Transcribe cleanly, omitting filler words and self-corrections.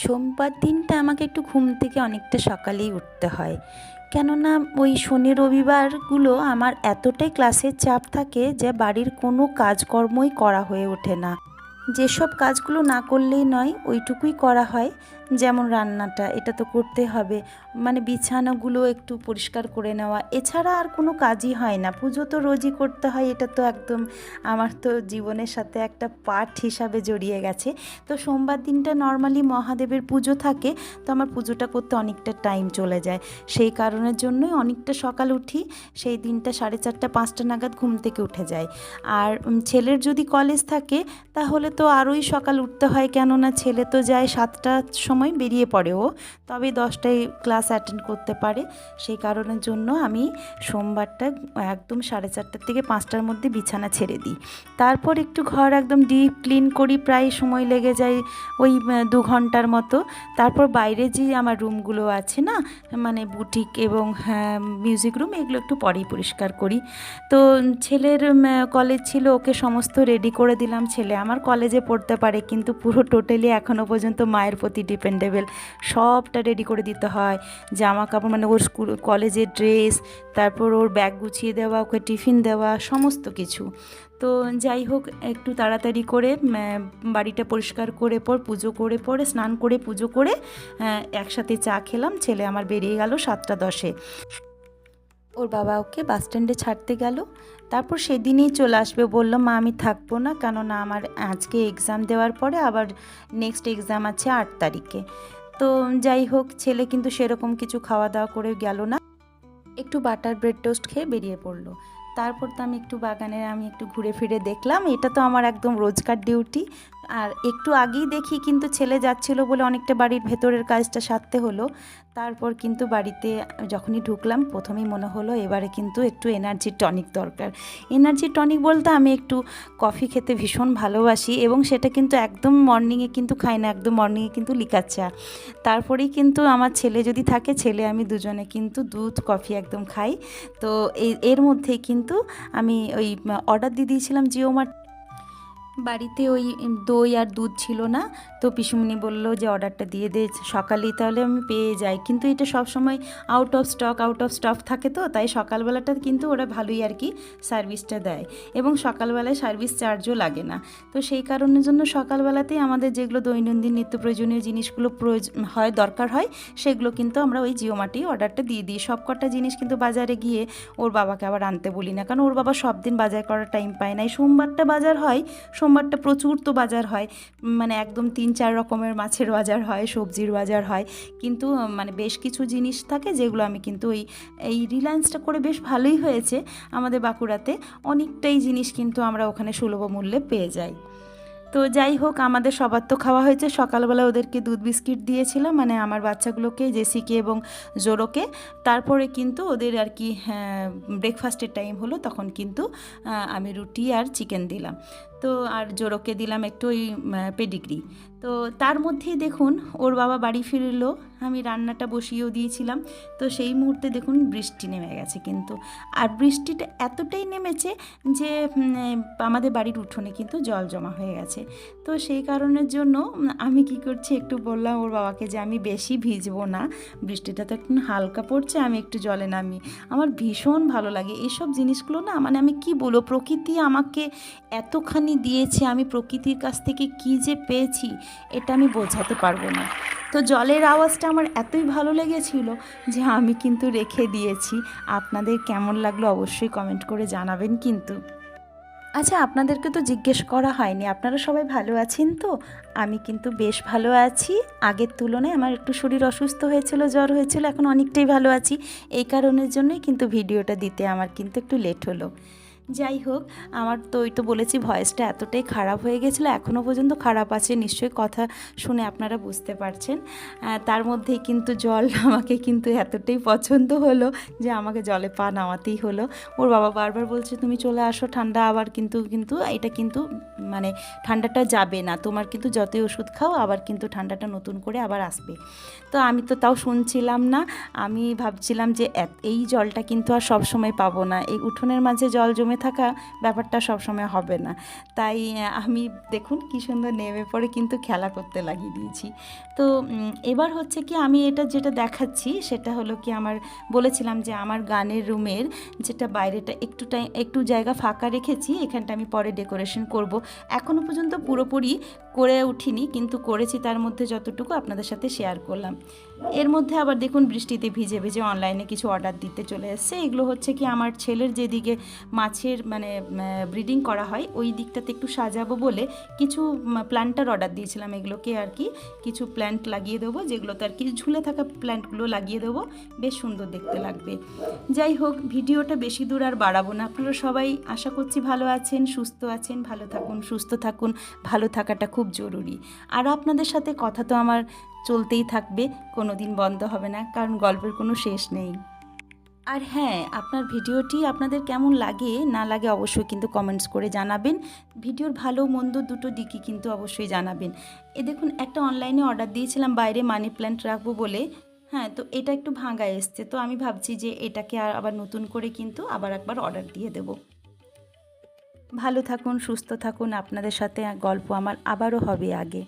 সোমবার দিনটা আমাকে একটু ঘুম থেকে অনেকটা সকালেই উঠতে হয়। কেননা ওই শনি রবিবারগুলো আমার এতটাই ক্লাসের চাপ থাকে যে বাড়ির কোনো কাজকর্মই করা হয়ে ওঠে না। যেসব কাজগুলো না করলেই নয় ওইটুকুই করা হয়। যেমন রান্নাটা, এটা তো করতে হবে। মানে বিছানাগুলো একটু পরিষ্কার করে নেওয়া, এছাড়া আর কোনো কাজই হয় না। পুজো তো রোজই করতে হয়, এটা তো একদম আমার তো জীবনের সাথে একটা পার্ট হিসাবে জড়িয়ে গেছে। তো সোমবার দিনটা নর্মালি মহাদেবের পুজো থাকে, তো আমার পুজোটা করতে অনেকটা টাইম চলে যায়। সেই কারণের জন্যই অনেকটা সকাল উঠি। সেই দিনটা 4:30-5টা নাগাদ ঘুম থেকে উঠে যায়। আর ছেলের যদি কলেজ থাকে তাহলে তো আরোই সকাল উঠতে হয়, কেননা ছেলে তো যায় 7টার সময় বেরিয়ে পড়ে ও, তবে 10টায় ক্লাস অ্যাটেন্ড করতে পারে। সেই কারণের জন্য আমি সোমবারটা একদম 4:30 থেকে 5টার মধ্যে বিছানা ছেড়ে দিই। তারপর একটু ঘর একদম ডিপ ক্লিন করি, প্রায় সময় লেগে যায় ওই 2 ঘন্টার মতো। তারপর বাইরে যে আমার রুমগুলো আছে না, মানে বুটিক এবং মিউজিক রুম, এগুলো একটু পরেই পরিষ্কার করি। তো ছেলের কলেজ ছিল, ওকে সমস্ত রেডি করে দিলাম। ছেলে আমার কলেজে পড়তে পারে, কিন্তু পুরো টোটালি এখনও পর্যন্ত মায়ের প্রতি ডিপেন্ডেবল। সবটা রেডি করে দিতে হয়, জামা কাপড় মানে ওর স্কুল কলেজের ড্রেস, তারপর ওর ব্যাগ গুছিয়ে দেওয়া, ওকে টিফিন দেওয়া, সমস্ত কিছু। তো যাই হোক, একটু তাড়াতাড়ি করে বাড়িটা পরিষ্কার করে পুজো করে স্নান করে পুজো করে একসাথে চা খেলাম। ছেলে আমার বেরিয়ে গেল 7টা 10-এ। ওর বাবা ওকে বাস স্ট্যান্ডে ছাড়তে গেল। তারপর সেদিনই চলে আসবে বললো, মা আমি থাকবো না, কেননা আমার আজকে এক্সাম দেওয়ার পরে আবার নেক্সট এক্সাম আছে 8 তারিখে। তো যাই হোক, ছেলে কিন্তু সেরকম কিছু খাওয়া দাওয়া করে গেল না, একটু বাটার ব্রেড টোস্ট খেয়ে বেরিয়ে পড়লো। তারপর তো আমি একটু বাগানে একটু ঘুরে ফিরে দেখলাম, এটা তো আমার একদম রোজকার ডিউটি। আর একটু আগেই দেখি কিন্তু ছেলে যাচ্ছিল বলে অনেকটা বাড়ির ভেতরের কাজটা সারতে হলো। তারপর কিন্তু বাড়িতে যখনই ঢুকলাম প্রথমেই মনে হলো এবারে কিন্তু একটু এনার্জি টনিক দরকার। এনার্জি টনিক বলতে আমি একটু কফি খেতে ভীষণ ভালোবাসি, এবং সেটা কিন্তু একদম মর্নিংয়ে কিন্তু খাই না, একদম মর্নিংয়ে কিন্তু লিকার চা। তারপরেই কিন্তু আমার ছেলে যদি থাকে, ছেলে আমি দুজনে কিন্তু দুধ কফি একদম খাই। তো এর মধ্যেই কিন্তু আমি ওই অর্ডার দিয়ে দিয়েছিলাম জিও মার্ট। বাড়িতে ওই দই আর দুধ ছিল না, তো পিসুমনি বলল যে অর্ডারটা দিয়ে দে সকালেই, তাহলে আমি পেয়ে যাই। কিন্তু এটা সবসময় আউট অফ স্টক থাকে, তো তাই সকালবেলাটা কিন্তু ওরা ভালোই আর কি সার্ভিসটা দেয়, এবং সকালবেলায় সার্ভিস চার্জও লাগে না। তো সেই কারণের জন্য সকালবেলাতেই আমাদের যেগুলো দৈনন্দিন নিত্য প্রয়োজনীয় জিনিসগুলো দরকার হয়, সেগুলো কিন্তু আমরা ওই জিও মার্টেই অর্ডারটা দিয়ে দিই। সব কটা জিনিস কিন্তু বাজারে গিয়ে ওর বাবাকে আবার আনতে বলি না, কারণ ওর বাবা সব দিন বাজার করার টাইম পায় না। এই সোমবারটা বাজার হয়, সোমবারটা প্রচুর তো বাজার হয়, মানে একদম 3-4 রকমের মাছের বাজার হয়, সবজির বাজার হয়। কিন্তু মানে বেশ কিছু জিনিস থাকে যেগুলো আমি কিন্তু এই রিলায়েন্সটা করে বেশ ভালোই হয়েছে আমাদের বাঁকুড়াতে, অনেকটাই জিনিস কিন্তু আমরা ওখানে সুলভ মূল্যে পেয়ে যাই। তো যাই হোক, আমাদের সবার তো খাওয়া হয়েছে। সকালবেলা ওদেরকে দুধ বিস্কিট দিয়েছিলাম, মানে আমার বাচ্চাগুলোকে, জেসিকে এবং জোরোকে। তারপরে কিন্তু ওদের আর কি ব্রেকফাস্টের টাইম হলো, তখন কিন্তু আমি রুটি আর চিকেন দিলাম। তো আর জোরোকে দিলাম একটু ওই পেডিগ্রি। তো তার মধ্যেই দেখুন ওর বাবা বাড়ি ফিরলো, আমি রান্নাটা বসিয়েও দিয়েছিলাম। তো সেই মুহূর্তে দেখুন বৃষ্টি নেমে গেছে কিন্তু, আর বৃষ্টিটা এতটাই নেমেছে যে আমাদের বাড়ির উঠোনে কিন্তু জল জমা হয়ে গেছে। তো সেই কারণের জন্য আমি কি করছি, একটু বললাম ওর বাবাকে যে আমি বেশি ভিজবো না, বৃষ্টিটা তো একটু হালকা পড়ছে, আমি একটু জলে নামি। আমার ভীষণ ভালো লাগে এইসব জিনিসগুলো না, মানে আমি কি বলবো, প্রকৃতি আমাকে এতখানি দিয়েছে, আমি প্রকৃতির কাছ থেকে কি যে পেয়েছি এটা আমি বোঝাতে পারবো না। তো জলের আওয়াজটা আমার এতই ভালো লেগেছিল যে আমি কিন্তু রেখে দিয়েছি। আপনাদের কেমন লাগলো অবশ্যই কমেন্ট করে জানাবেন কিন্তু। আচ্ছা, আপনাদেরকে তো জিজ্ঞেস করা হয়নি, আপনারা সবাই ভালো আছেন তো? আমি কিন্তু বেশ ভালো আছি। আগের তুলনায় আমার একটু শরীর অসুস্থ হয়েছিল, জ্বর হয়েছিল, এখন অনেকটাই ভালো আছি। এই কারণের জন্যই কিন্তু ভিডিওটা দিতে আমার কিন্তু একটু লেট হলো। যাই হোক, আমার তো ওই তো বলেছি ভয়েসটা এতটাই খারাপ হয়ে গেছিলো, এখনও পর্যন্ত খারাপ আছে, নিশ্চয়ই কথা শুনে আপনারা বুঝতে পারছেন। তার মধ্যেই কিন্তু জল আমাকে কিন্তু এতটাই পছন্দ হলো যে আমাকে জলে পা নামাতেই হলো। ওর বাবা বারবার বলছে তুমি চলে আসো, ঠান্ডা আবার কিন্তু এটা কিন্তু মানে ঠান্ডাটা যাবে না, তোমার কিন্তু যতই ওষুধ খাও আবার কিন্তু ঠান্ডাটা নতুন করে আবার আসবে। তো আমি তো তাও শুনছিলাম না, আমি ভাবছিলাম যে এই জলটা কিন্তু আর সব সময় পাবো না, এই উঠোনের মাঝে জল জমে থেমে থাকা ব্যাপারটা সবসময় হবে না। তাই আমি দেখুন কি সুন্দর নেমে পড়ে কিন্তু খেলা করতে লাগিয়ে দিয়েছি। তো এবার হচ্ছে কি আমি এটা যেটা দেখাচ্ছি সেটা হলো কি আমার বলেছিলাম যে আমার গানের রুমের যেটা বাইরেটা একটু জায়গা ফাঁকা রেখেছি, এখানটা আমি পরে ডেকোরেশন করব। এখনও পর্যন্ত পুরোপুরি করে উঠিনি, কিন্তু করেছি তার মধ্যে যতটুকু আপনাদের সাথে শেয়ার করলাম। এর মধ্যে আবার দেখুন বৃষ্টিতে ভিজে ভিজে অনলাইনে কিছু অর্ডার দিতে চলে এসছে। এগুলো হচ্ছে কি আমার ছেলের যেদিকে মাছের মানে ব্রিডিং করা হয় ওই দিকটাতে একটু সাজাবো বলে কিছু প্ল্যান্টার অর্ডার দিয়েছিলাম। এগুলোকে আর কি কিছু প্ল্যান্ট লাগিয়ে দেবো, যেগুলোতে আর কি ঝুলে থাকা প্ল্যান্টগুলো লাগিয়ে দেবো, বেশ সুন্দর দেখতে লাগবে। যাই হোক, ভিডিওটা বেশি দূর আর বাড়াবো না। আপনারা সবাই আশা করছি ভালো আছেন, সুস্থ আছেন। ভালো থাকুন, সুস্থ থাকুন, ভালো থাকাটা খুব জরুরি। আর আপনাদের সাথে কথা তো আমার চলতেই থাকবে, কোনো দিন বন্ধ হবে না, কারণ গল্পের কোনো শেষ নেই। আর হ্যাঁ, আপনার ভিডিওটি আপনাদের কেমন লাগে না লাগে অবশ্যই কিন্তু কমেন্টস করে জানাবেন। ভিডিওর ভালো মন্দ দুটো দিকই কিন্তু অবশ্যই জানাবেন। দেখুন একটা অনলাইনে অর্ডার দিয়েছিলাম বাইরে মানি প্ল্যান্ট রাখবো বলে। হ্যাঁ, তো এটা একটু ভাঙা এসছে, তো আমি ভাবছি যে এটাকে আবার নতুন করে কিন্তু আবার একবার অর্ডার দিয়ে দেব। ভালো থাকুন, সুস্থ থাকুন, আপনাদের সাথে গল্প আমার আবারও হবে আগে।